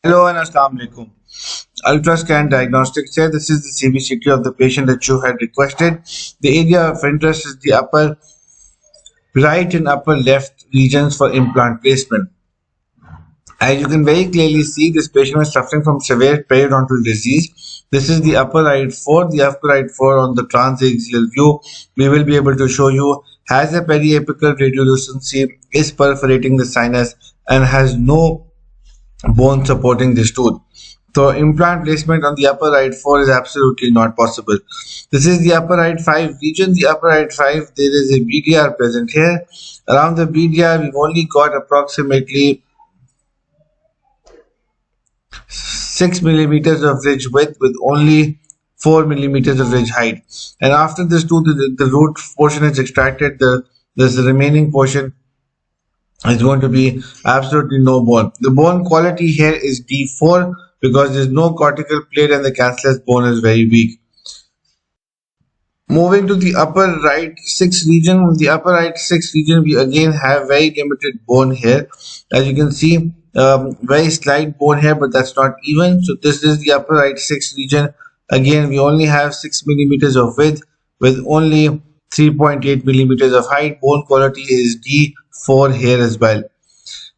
Hello and Assalamu alaikum. Ultrascan Diagnostics here. This is the CBCT of the patient that you had requested. The area of interest is the upper right and upper left regions for implant placement. As you can very clearly see, this patient is suffering from severe periodontal disease. This is the upper right 4. The upper right 4 on the transaxial view, we will be able to show you has a periapical radiolucency, is perforating the sinus, and has no bone supporting this tooth. So implant placement on the upper right 4 is absolutely not possible. This is the upper right 5 region. The upper right 5, there is a BDR present here. Around the BDR, we've only got approximately 6 millimeters of ridge width with only 4 millimeters of ridge height. And after this tooth, the root portion is extracted. This remaining portion is going to be absolutely no bone. The bone quality here is D4 because there's no cortical plate and the cancellous bone is very weak. Moving to the upper right 6 region, the upper right 6 region, we again have very limited bone here. As you can see, very slight bone here, but that's not even. So this is the upper right 6 region. Again, we only have 6 millimeters of width with only 3.8 millimeters of height. Bone quality is D4 here as well.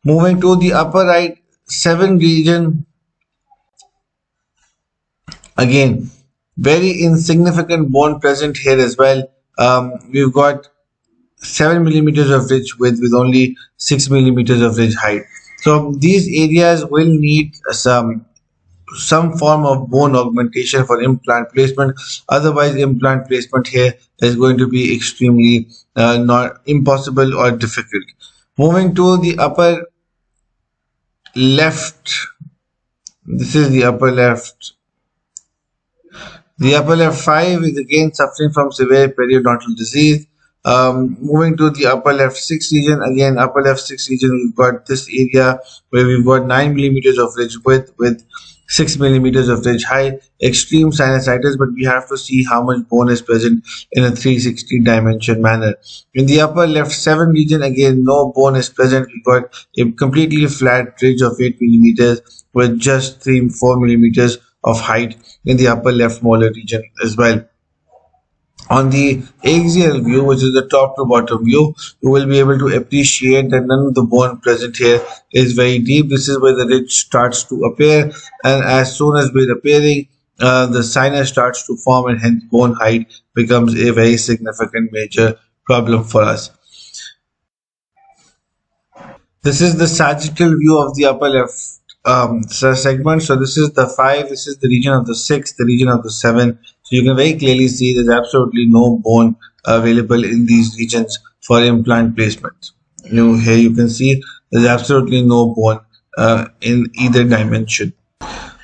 Moving to the upper right 7 region, again, very insignificant bone present here as well. We've got 7 millimeters of ridge width with only 6 millimeters of ridge height. So these areas will need some form of bone augmentation for implant placement. Otherwise, implant placement here is going to be extremely not impossible or difficult. Moving to the upper left, this is the upper left. The upper left 5 is again suffering from severe periodontal disease. Moving to the upper left 6 region, again upper left 6 region, we've got this area where we've got 9 millimeters of ridge width with 6 millimeters of ridge height, extreme sinusitis, but we have to see how much bone is present in a 360 dimension manner. In the upper left 7 region, again no bone is present. We've got a completely flat ridge of 8 millimeters with just 3-4 millimeters of height in the upper left molar region as well. On the axial view, which is the top to bottom view, you will be able to appreciate that none of the bone present here is very deep. This is where the ridge starts to appear, and as soon as we're appearing, the sinus starts to form, and hence bone height becomes a very significant major problem for us. This is the sagittal view of the upper left segment. So this is the 5, this is the region of the 6, the region of the 7. So you can very clearly see there's absolutely no bone available in these regions for implant placement. Here you can see there's absolutely no bone in either dimension.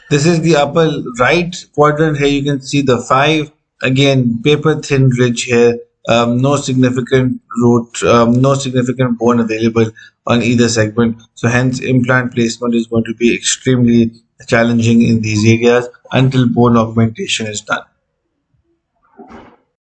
This is the upper right quadrant. Here you can see the 5, again paper thin ridge here. No significant root, no significant bone available on either segment. So hence implant placement is going to be extremely challenging in these areas until bone augmentation is done.